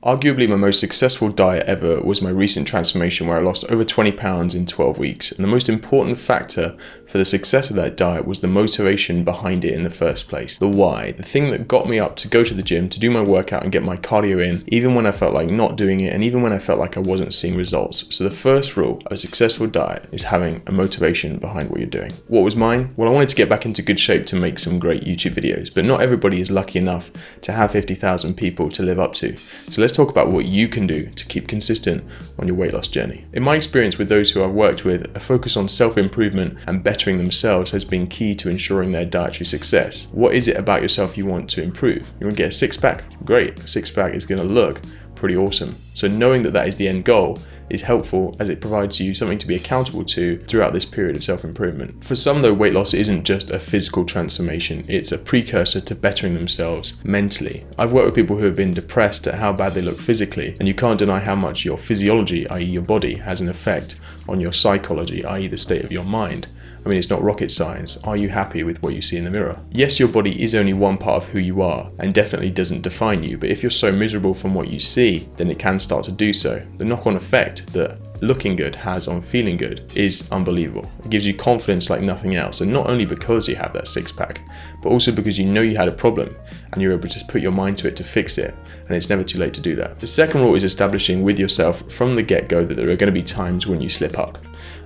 Arguably my most successful diet ever was my recent transformation where I lost over 20 pounds in 12 weeks. And the most important factor for the success of that diet was the motivation behind it in the first place. The why, the thing that got me up to go to the gym, to do my workout and get my cardio in, even when I felt like not doing it and even when I felt like I wasn't seeing results. So the first rule of a successful diet is having a motivation behind what you're doing. What was mine? Well, I wanted to get back into good shape to make some great YouTube videos, but not everybody is lucky enough to have 50,000 people to live up to. So let's talk about what you can do to keep consistent on your weight loss journey. In my experience with those who I've worked with, a focus on self-improvement and bettering themselves has been key to ensuring their dietary success. What is it about yourself you want to improve? You want to get a six-pack? Great, a six-pack is going to look pretty awesome. So knowing that that is the end goal is helpful as it provides you something to be accountable to throughout this period of self-improvement. For some though, weight loss isn't just a physical transformation, it's a precursor to bettering themselves mentally. I've worked with people who have been depressed at how bad they look physically, and you can't deny how much your physiology, i.e. your body, has an effect on your psychology, i.e. the state of your mind. I mean, it's not rocket science. Are you happy with what you see in the mirror? Yes, your body is only one part of who you are and definitely doesn't define you, but if you're so miserable from what you see, then it can start to do so. The knock-on effect that looking good has on feeling good is unbelievable. It gives you confidence like nothing else, and not only because you have that six-pack, but also because you know you had a problem and you're able to just put your mind to it to fix it, and it's never too late to do that. The second rule is establishing with yourself from the get-go that there are going to be times when you slip up.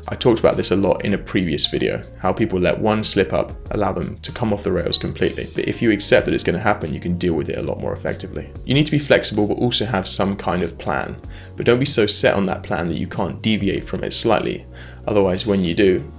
I talked about this a lot in a previous video, how people let one slip up allow them to come off the rails completely. But if you accept that it's going to happen, you can deal with it a lot more effectively. You need to be flexible but also have some kind of plan. But don't be so set on that plan that you can't deviate from it slightly. Otherwise, when you do,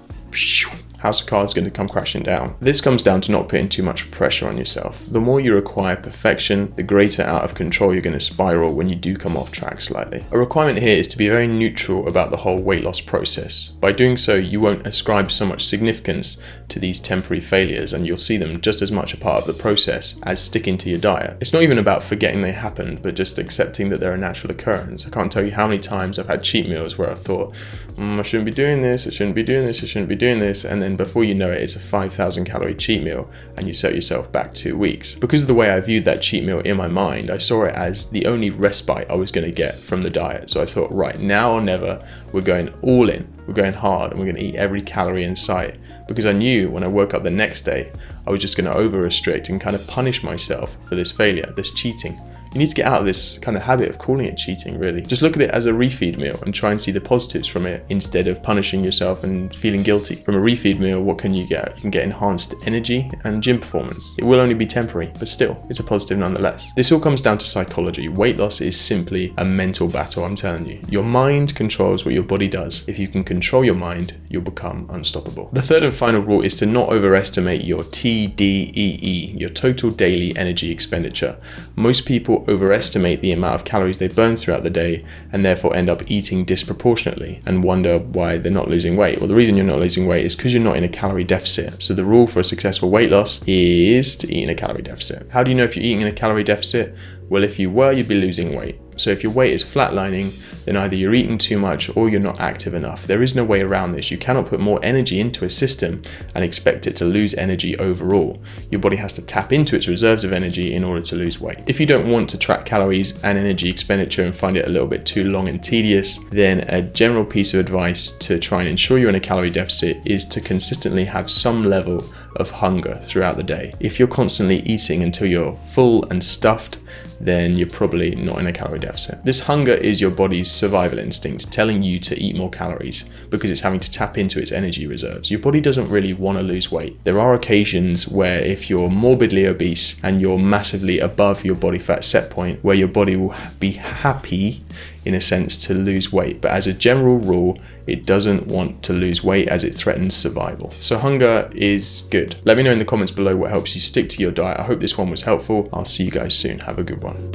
house of cards is going to come crashing down. This comes down to not putting too much pressure on yourself. The more you require perfection, the greater out of control you're going to spiral when you do come off track slightly. A requirement here is to be very neutral about the whole weight loss process. By doing so, you won't ascribe so much significance to these temporary failures, and you'll see them just as much a part of the process as sticking to your diet. It's not even about forgetting they happened, but just accepting that they're a natural occurrence. I can't tell you how many times I've had cheat meals where I've thought, I shouldn't be doing this, I shouldn't be doing this, I shouldn't be doing this, and then before you know it, it's a 5,000 calorie cheat meal and you set yourself back 2 weeks. Because of the way I viewed that cheat meal in my mind, I saw it as the only respite I was going to get from the diet. So I thought, right, now or never, we're going all in, we're going hard, and we're going to eat every calorie in sight. Because I knew when I woke up the next day, I was just going to over-restrict and kind of punish myself for this failure, this cheating. You need to get out of this kind of habit of calling it cheating, really. Just look at it as a refeed meal and try and see the positives from it instead of punishing yourself and feeling guilty. From a refeed meal, what can you get? You can get enhanced energy and gym performance. It will only be temporary, but still, it's a positive nonetheless. This all comes down to psychology. Weight loss is simply a mental battle, I'm telling you. Your mind controls what your body does. If you can control your mind, you'll become unstoppable. The third and final rule is to not overestimate your TDEE, your total daily energy expenditure. Most people overestimate the amount of calories they burn throughout the day and therefore end up eating disproportionately and wonder why they're not losing weight. Well, the reason you're not losing weight is because you're not in a calorie deficit. So the rule for a successful weight loss is to eat in a calorie deficit. How do you know if you're eating in a calorie deficit? Well, if you were, you'd be losing weight. So if your weight is flatlining, then either you're eating too much or you're not active enough. There is no way around this. You cannot put more energy into a system and expect it to lose energy overall. Your body has to tap into its reserves of energy in order to lose weight. If you don't want to track calories and energy expenditure and find it a little bit too long and tedious, then a general piece of advice to try and ensure you're in a calorie deficit is to consistently have some level of hunger throughout the day. If you're constantly eating until you're full and stuffed, then you're probably not in a calorie deficit. This hunger is your body's survival instinct telling you to eat more calories because it's having to tap into its energy reserves. Your body doesn't really want to lose weight. There are occasions where if you're morbidly obese and you're massively above your body fat set point, where your body will be happy in a sense to lose weight, but as a general rule, it doesn't want to lose weight as it threatens survival. So hunger is good. Let me know in the comments below what helps you stick to your diet. I hope this one was helpful. I'll see you guys soon. Have a good one.